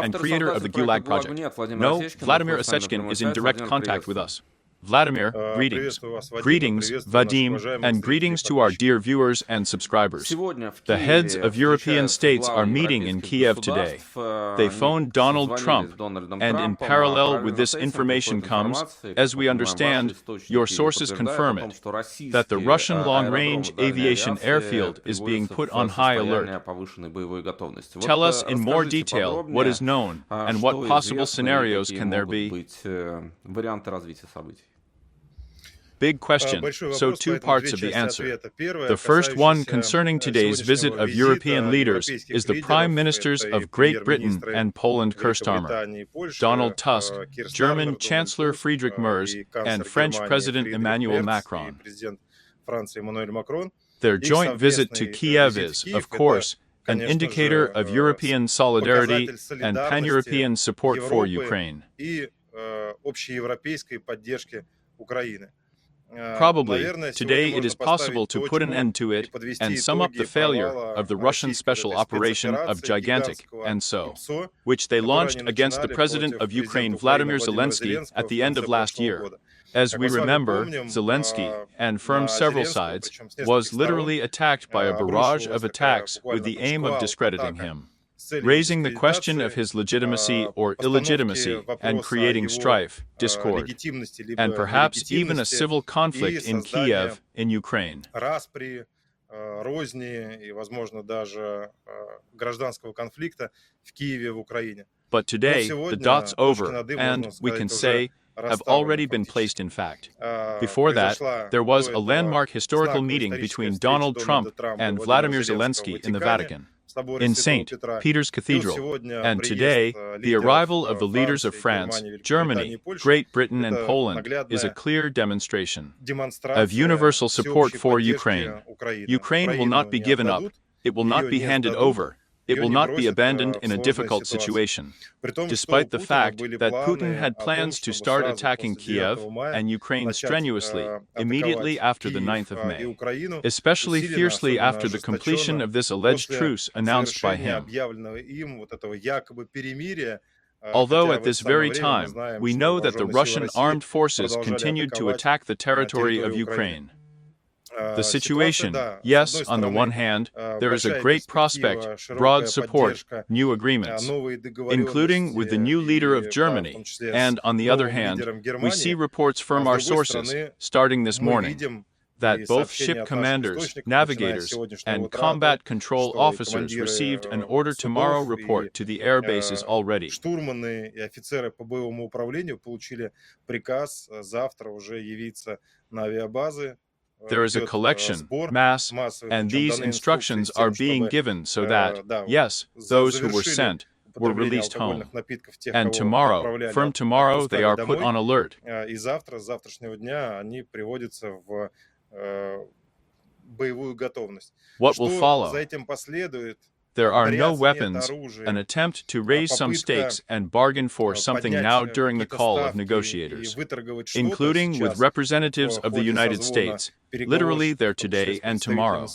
and creator of the Gulag project. No, Vladimir Osechkin is in direct contact with us. Vladimir, greetings. Greetings, Vadim, and greetings to our dear viewers and subscribers. The heads of European states are meeting in Kiev today. They phoned Donald Trump, and in parallel with this information comes, as we understand, your sources confirm it, that the Russian long-range aviation airfield is being put on high alert. Tell us in more detail what is known and what possible scenarios can there be. Big question, so two parts of the answer. The first one concerning today's visit of European leaders is the Prime Ministers of Great Britain and Poland Kurstarmer, Donald Tusk, German Chancellor Friedrich Merz, and French President Emmanuel Macron. Their joint visit to Kiev is, of course, an indicator of European solidarity and pan-European support for Ukraine. Probably, today it is possible to put an end to it and sum up the failure of the Russian special operation of Gigantic and so, which they launched against the President of Ukraine Vladimir Zelensky at the end of last year. As we remember, Zelensky, and from several sides, was literally attacked by a barrage of attacks with the aim of discrediting him, raising the question of his legitimacy or illegitimacy and creating strife, discord, and perhaps even a civil conflict in Kiev, in Ukraine. But today, the dot's over, and, we can say, have already been placed in fact. Before that, there was a landmark historical meeting between Donald Trump and Vladimir Zelensky in the Vatican, in St. Peter's Cathedral, and today, the arrival of the leaders of France, Germany, Great Britain and Poland is a clear demonstration of universal support for Ukraine. Ukraine will not be given up, it will not be handed over, it will not be abandoned in a difficult situation, despite the fact that Putin had plans to start attacking Kiev and Ukraine strenuously immediately after the 9th of May, especially fiercely after the completion of this alleged truce announced by him. Although at this very time, we know that the Russian armed forces continued to attack the territory of Ukraine. The situation, yes, on the one hand, there is a great prospect, broad support, new agreements, including with the new leader of Germany, and on the other hand, we see reports from our sources, starting this morning, that both ship commanders, navigators, and combat control officers received an order tomorrow report to the air bases already. There is a collection, mass, and these instructions are being given so that, yes, those who were sent were released home. And tomorrow, from tomorrow, they are put on alert. What will follow? There are no weapons, an attempt to raise some stakes and bargain for something now during the call of negotiators, including with representatives of the United States, literally there today and tomorrow.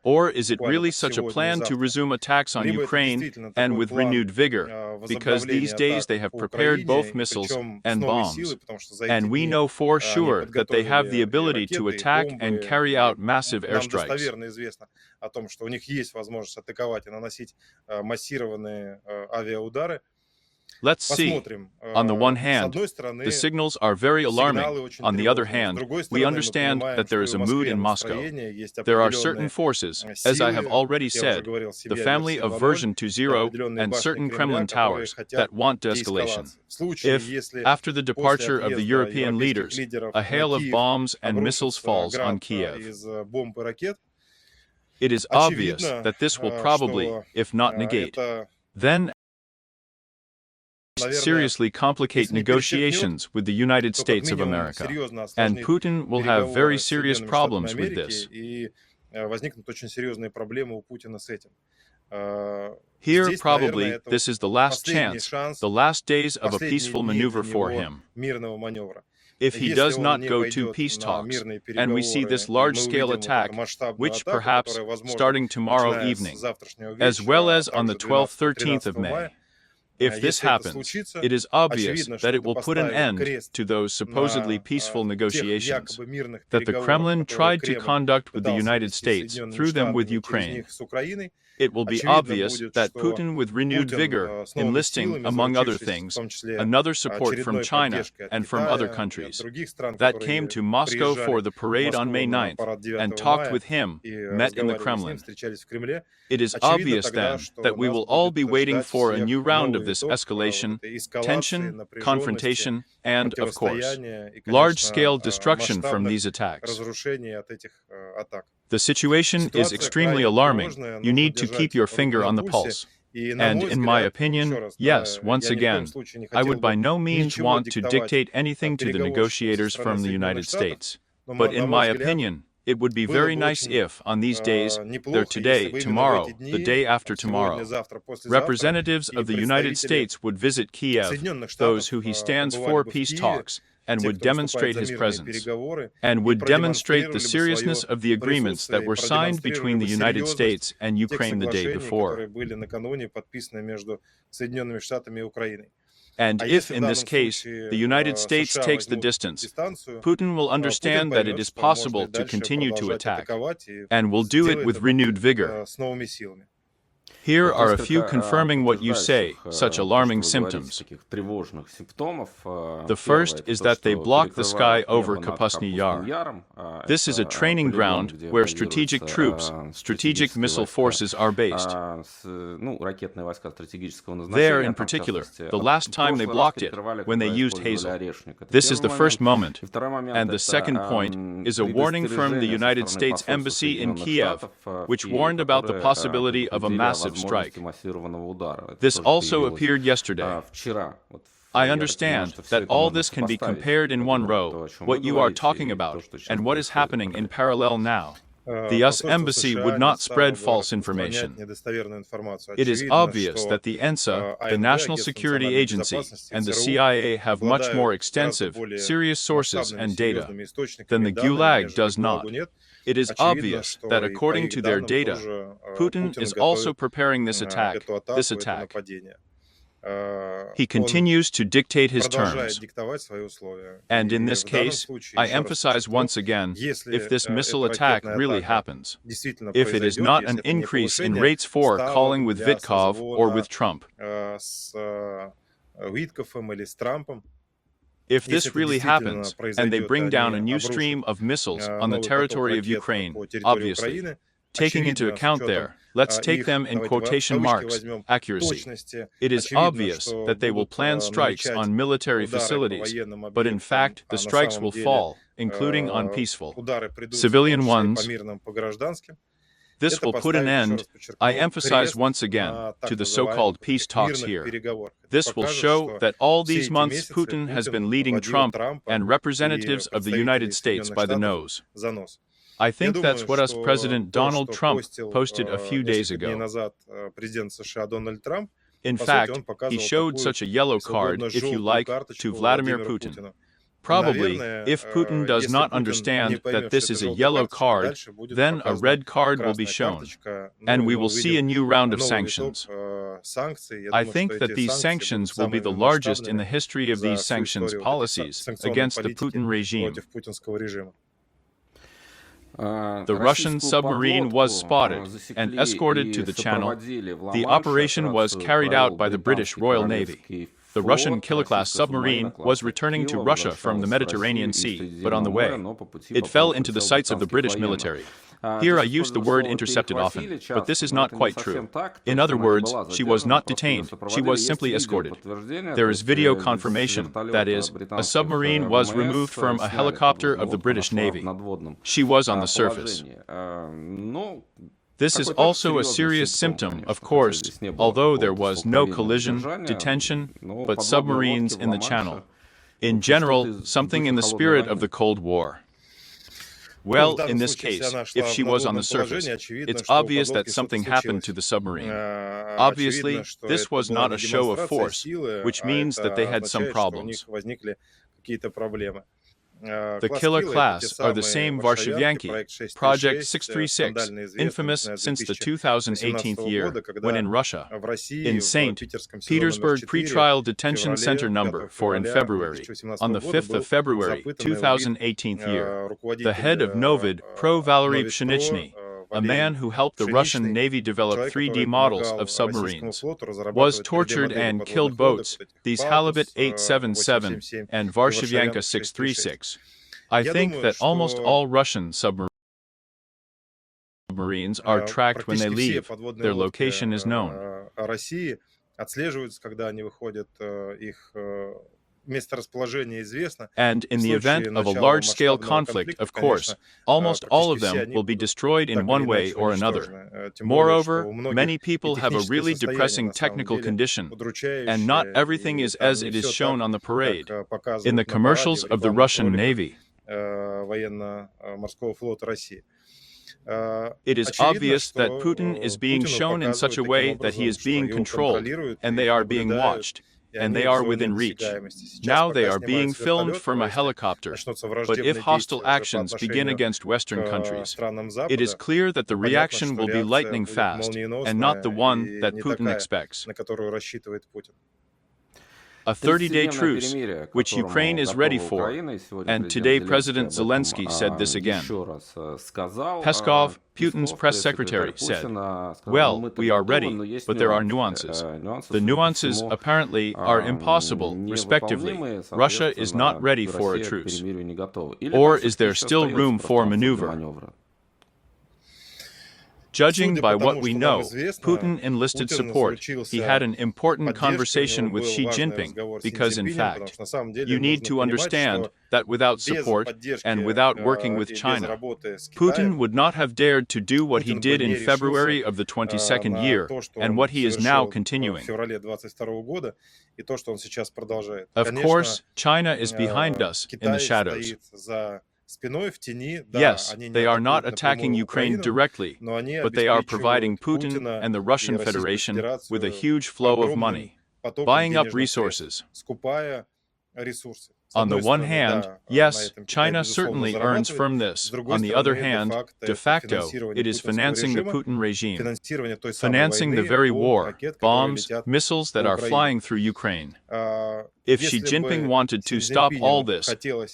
Or is it really such a plan to resume attacks on Ukraine and with renewed vigor, because these days they have prepared both missiles and bombs, and we know for sure that they have the ability to attack and carry out massive airstrikes. Let's see. On the one hand, the signals are very alarming. On the other hand, we understand that there is a mood in Moscow. There are certain forces, as I have already said, the family of version 2.0 and certain Kremlin towers that want de-escalation. If, after the departure of the European leaders, a hail of bombs and missiles falls on Kiev, it is obvious that this will probably, if not negate, then seriously complicate negotiations with the United States of America, and Putin will have very serious problems with this. Here, probably, this is the last chance, the last days of a peaceful maneuver for him. If he does not go to peace talks, and we see this large-scale attack, which perhaps, starting tomorrow evening, as well as on the 12th-13th of May, If this happens, it is obvious that it will put an end to those supposedly peaceful negotiations that the Kremlin tried to conduct with the United States, through them with Ukraine. It will be obvious that Putin, with renewed vigor, enlisting, among other things, another support from China and from other countries, that came to Moscow for the parade on May 9th and talked with him, met in the Kremlin. It is obvious then that we will all be waiting for a new round of this escalation, tension, confrontation, and, of course, large-scale destruction from these attacks. The situation is extremely alarming. You need to keep your finger on the pulse. And in my opinion, yes, once again, I would by no means want to dictate anything to the negotiators from the United States. But in my opinion, it would be very nice if, on these days, there today, tomorrow, the day after tomorrow, representatives of the United States would visit Kiev, those who he stands for peace talks, and would demonstrate his presence, and would demonstrate the seriousness of the agreements that were signed between the United States and Ukraine the day before. And if, in this case, the United States takes the distance, Putin will understand that it is possible to continue to attack, and will do it with renewed vigor. Here are a few confirming what you say, such alarming symptoms. The first is that they block the sky over Kapusny Yar. This is a training ground where strategic troops, strategic missile forces are based. There, in particular, the last time they blocked it, when they used Hazel. This is the first moment. And the second point is a warning from the United States Embassy in Kiev, which warned about the possibility of a massive strike. This also appeared yesterday. I understand that all this can be compared in one row, what you are talking about, and what is happening in parallel now. The US Embassy would not spread false information. It is obvious that the NSA, the National Security Agency, and the CIA have much more extensive, serious sources and data than the Gulag does not. It is obvious that according to their data, Putin is also preparing this attack. He continues to dictate his terms. And in this case, I emphasize once again, if this missile attack really happens, if it is not an increase in rates for calling with Vitkov or with Trump, if this really happens, and they bring down a new stream of missiles on the territory of Ukraine, obviously, taking into account there, let's take them in quotation marks, accuracy. It is obvious that they will plan strikes on military facilities, but in fact the strikes will fall, including on peaceful, civilian ones. This will put an end, I emphasize once again, to the so-called peace talks here. This will show that all these months Putin has been leading Trump and representatives of the United States by the nose. I think that's what US President Donald Trump posted a few days ago. In fact, he showed such a yellow card, if you like, to Vladimir Putin. Probably, if Putin does not understand that this is a yellow card, then a red card will be shown, and we will see a new round of sanctions. I think that these sanctions will be the largest in the history of these sanctions policies against the Putin regime. The Russian submarine was spotted and escorted to the channel. The operation was carried out by the British Royal Navy. The Russian killer-class submarine was returning to Russia from the Mediterranean Sea, but on the way, it fell into the sights of the British military. Here I use the word intercepted often, but this is not quite true. In other words, she was not detained, she was simply escorted. There is video confirmation, that is, a submarine was removed from a helicopter of the British Navy. She was on the surface. This is also a serious symptom, of course, although there was no collision, detention, but submarines in the channel. In general, something in the spirit of the Cold War. Well, in this case, if she was on the surface, it's obvious that something happened to the submarine. Obviously, this was not a show of force, which means that they had some problems. The killer class are the same Varshavyanki, Project 636, infamous since the 2018 year, when in Russia, in St. Petersburg pretrial detention center number 4 in February, on the 5th of February 2018 year, the head of Novid Pro Valery Pshenichny, a man who helped the Russian Navy develop 3D models of submarines, was tortured and killed boats, these Halibut 877 and Varshavyanka 636. I think that almost all Russian submarines are tracked when they leave. Their location is known. And in the event of a large-scale conflict, of course, almost all of them will be destroyed in one way or another. Moreover, many people have a really depressing technical condition, and not everything is as it is shown on the parade, in the commercials of the Russian Navy. It is obvious that Putin is being shown in such a way that he is being controlled, and they are being watched, and they are within reach. Now they are being filmed from a helicopter, but if hostile actions begin against Western countries, it is clear that the reaction will be lightning fast, and not the one that Putin expects. A 30-day truce, which Ukraine is ready for, and today President Zelensky said this again. Peskov, Putin's press secretary, said, "Well, we are ready, but there are nuances. The nuances apparently are impossible, respectively. Russia is not ready for a truce. Or is there still room for maneuver?" Judging by what we know, Putin enlisted support. He had an important conversation with Xi Jinping because, in fact, you need to understand that without support and without working with China, Putin would not have dared to do what he did in February of the 22nd year and what he is now continuing. Of course, China is behind us in the shadows. Yes, they are not attacking Ukraine directly, but they are providing Putin and the Russian Federation with a huge flow of money, buying up resources. On the one hand, yes, China certainly earns from this. On the other hand, de facto, it is financing the Putin regime, financing the very war, bombs, missiles that are flying through Ukraine. If Xi Jinping wanted to stop all this,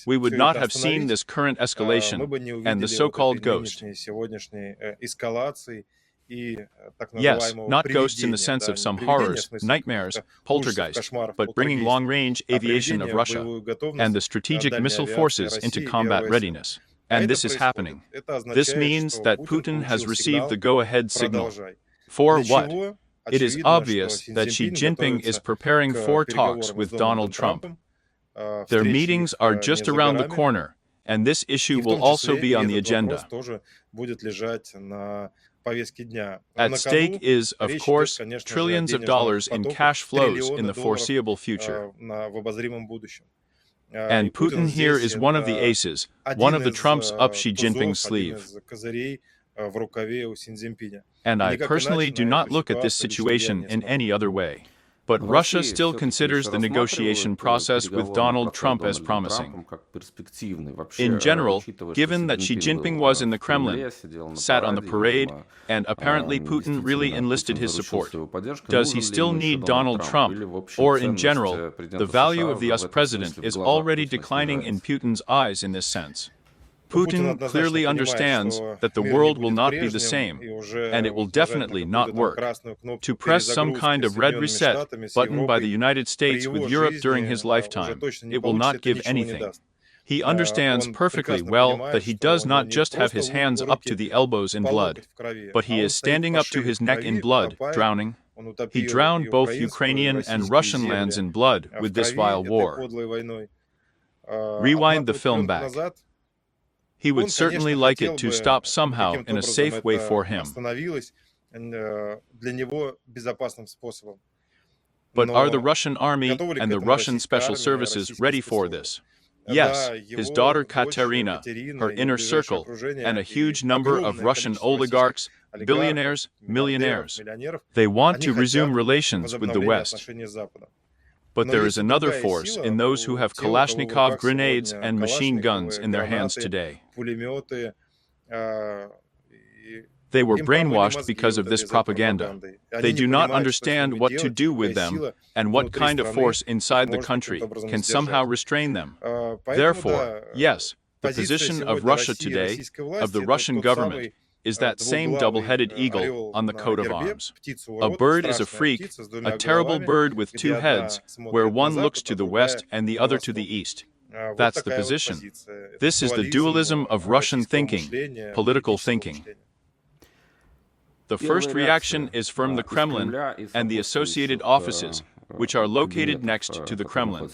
we would not have seen this current escalation and the so-called ghost. Yes, not ghosts in the sense of some horrors, nightmares, poltergeist, but bringing long-range aviation of Russia and the strategic missile forces into combat readiness. And this is happening. This means that Putin has received the go-ahead signal. For what? It is obvious that Xi Jinping is preparing for talks with Donald Trump. Their meetings are just around the corner, and this issue will also be on the agenda. At stake is, of course, trillions of dollars in cash flows in the foreseeable future. And Putin here is one of the aces, one of the trumps up Xi Jinping's sleeve. And I personally do not look at this situation in any other way. But Russia still considers the negotiation process with Donald Trump as promising. In general, given that Xi Jinping was in the Kremlin, sat on the parade, and apparently Putin really enlisted his support, does he still need Donald Trump? Or in general, the value of the US president is already declining in Putin's eyes in this sense. Putin clearly understands that the world will not be the same, and it will definitely not work. To press some kind of red reset button by the United States with Europe during his lifetime, it will not give anything. He understands perfectly well that he does not just have his hands up to the elbows in blood, but he is standing up to his neck in blood, drowning. He drowned both Ukrainian and Russian lands in blood with this vile war. Rewind the film back. He would certainly like it to stop somehow in a safe way for him. But are the Russian army and the Russian special services ready for this? Yes, his daughter Katerina, her inner circle, and a huge number of Russian oligarchs, billionaires, millionaires. They want to resume relations with the West. But there is another force in those who have Kalashnikov grenades and machine guns in their hands today. They were brainwashed because of this propaganda. They do not understand what to do with them and what kind of force inside the country can somehow restrain them. Therefore, yes, the position of Russia today, of the Russian government, is that same double-headed eagle on the coat of arms. A bird is a freak, a terrible bird with two heads, where one looks to the west and the other to the east. That's the position. This is the dualism of Russian thinking, political thinking. The first reaction is from the Kremlin and the associated offices, which are located next to the Kremlin.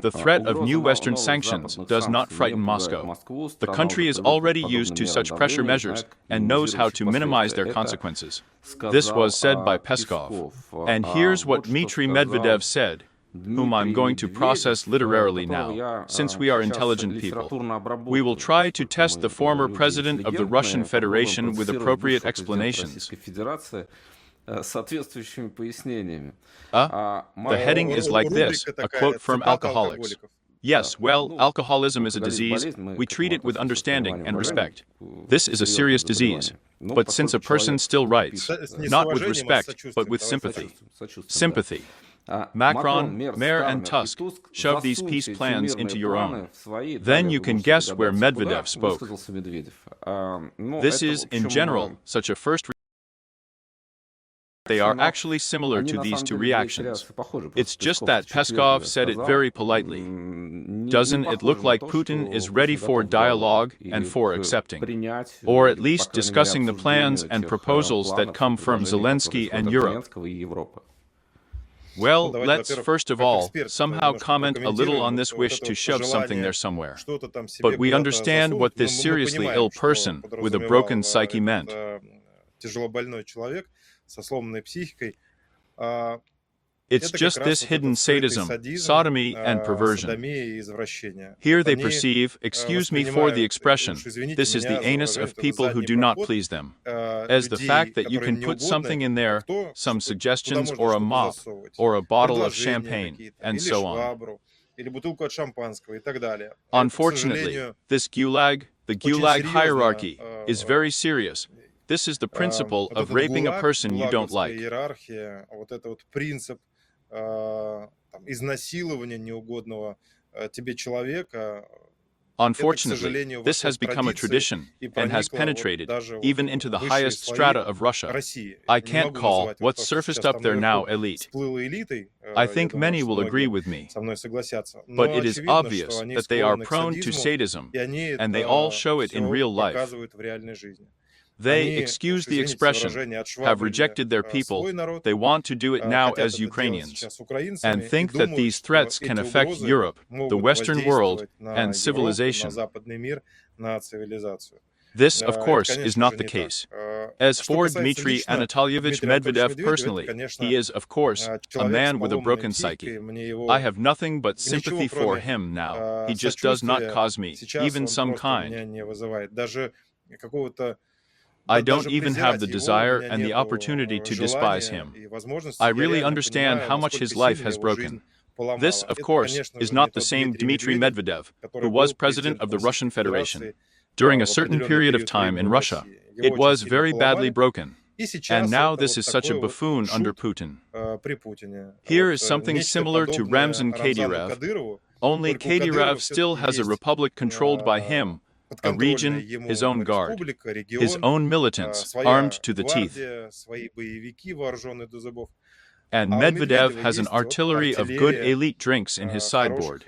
The threat of new Western sanctions does not frighten Moscow. The country is already used to such pressure measures and knows how to minimize their consequences. This was said by Peskov. And here's what Dmitry Medvedev said, whom I'm going to process literarily now, since we are intelligent people. We will try to test the former president of the Russian Federation with appropriate explanations. The heading is like this, a quote from Alcoholics. Yes, well, alcoholism is a disease. We treat it with understanding and respect. This is a serious disease. But since a person still writes, not with respect, but with sympathy. Sympathy. Macron, Mayer, and Tusk shove these peace plans into your own. Then you can guess where Medvedev spoke. This is, in general, such a first. They are actually similar to these two reactions. It's just that Peskov said it very politely. Doesn't it look like Putin is ready for dialogue and for accepting, or at least discussing the plans and proposals that come from Zelensky and Europe? Well, let's first of all somehow comment a little on this wish to shove something there somewhere. But we understand what this seriously ill person with a broken psyche meant. It's just this hidden sadism, sodomy, and perversion. Here they perceive, excuse me for the expression, this is the anus of people who do not please them, as the fact that you can put something in there, some suggestions or a mop, or a bottle of champagne, and so on. Unfortunately, this gulag, the gulag hierarchy, is very serious. This is the principle of raping a person you don't like. Unfortunately, this has become a tradition and has penetrated even into the highest strata of Russia. I can't call what's surfaced up there now elite. I think many will agree with me. But it is obvious that they are prone to sadism, and they all show it in real life. They, excuse the expression, have rejected their people. They want to do it now as Ukrainians, and think that these threats can affect Europe, the Western world, and civilization. This, of course, is not the case. As for Dmitry Anatolyevich Medvedev personally, he is, of course, a man with a broken psyche. I have nothing but sympathy for him now. He just does not cause me, even some kind. I don't even have the desire and the opportunity to despise him. I really understand how much his life has broken. This, of course, is not the same Dmitry Medvedev, who was president of the Russian Federation. During a certain period of time in Russia, it was very badly broken. And now this is such a buffoon under Putin. Here is something similar to Ramzan Kadyrov, only Kadyrov still has a republic controlled by him, a region, his own guard, his own militants, armed to the teeth. And Medvedev has an artillery of good elite drinks in his sideboard.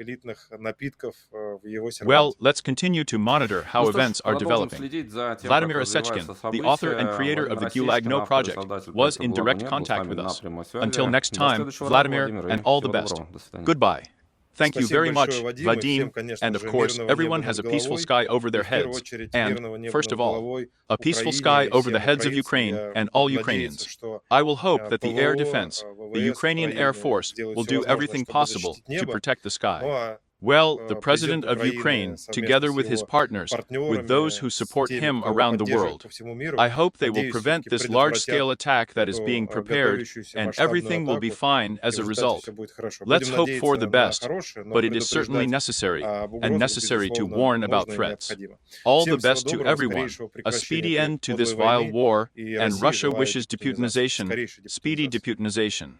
Well, let's continue to monitor how events are developing. Vladimir Osechkin, the author and creator of the Gulag No project, was in direct contact with us. Until next time, Vladimir, and all the best. Goodbye. Thank you very much, Vadim, and of course, everyone has a peaceful sky over their heads, and, first of all, a peaceful sky over the heads of Ukraine and all Ukrainians. I will hope that the air defense, the Ukrainian Air Force, will do everything possible to protect the sky. Well, the president of Ukraine, together with his partners, with those who support him around the world, I hope they will prevent this large-scale attack that is being prepared, and everything will be fine as a result. Let's hope for the best, but it is certainly necessary, and necessary to warn about threats. All the best to everyone, a speedy end to this vile war, and Russia wishes deputinization, speedy deputinization.